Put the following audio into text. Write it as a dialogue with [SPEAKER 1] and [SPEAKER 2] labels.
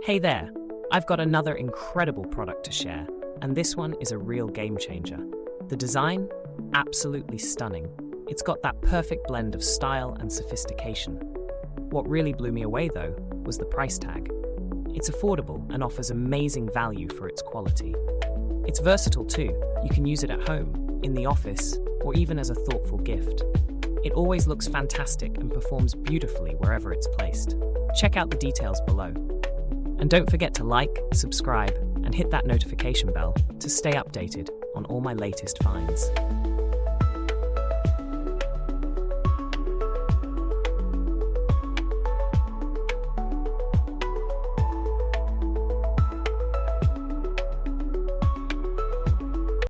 [SPEAKER 1] Hey there, I've got another incredible product to share, and this one is a real game changer. The design? Absolutely stunning. It's got that perfect blend of style and sophistication. What really blew me away though was the price tag. It's affordable and offers amazing value for its quality. It's versatile too. You can use it at home, in the office, or even as a thoughtful gift. It always looks fantastic and performs beautifully wherever it's placed. Check out the details below. And don't forget to like, subscribe, and hit that notification bell to stay updated on all my latest finds.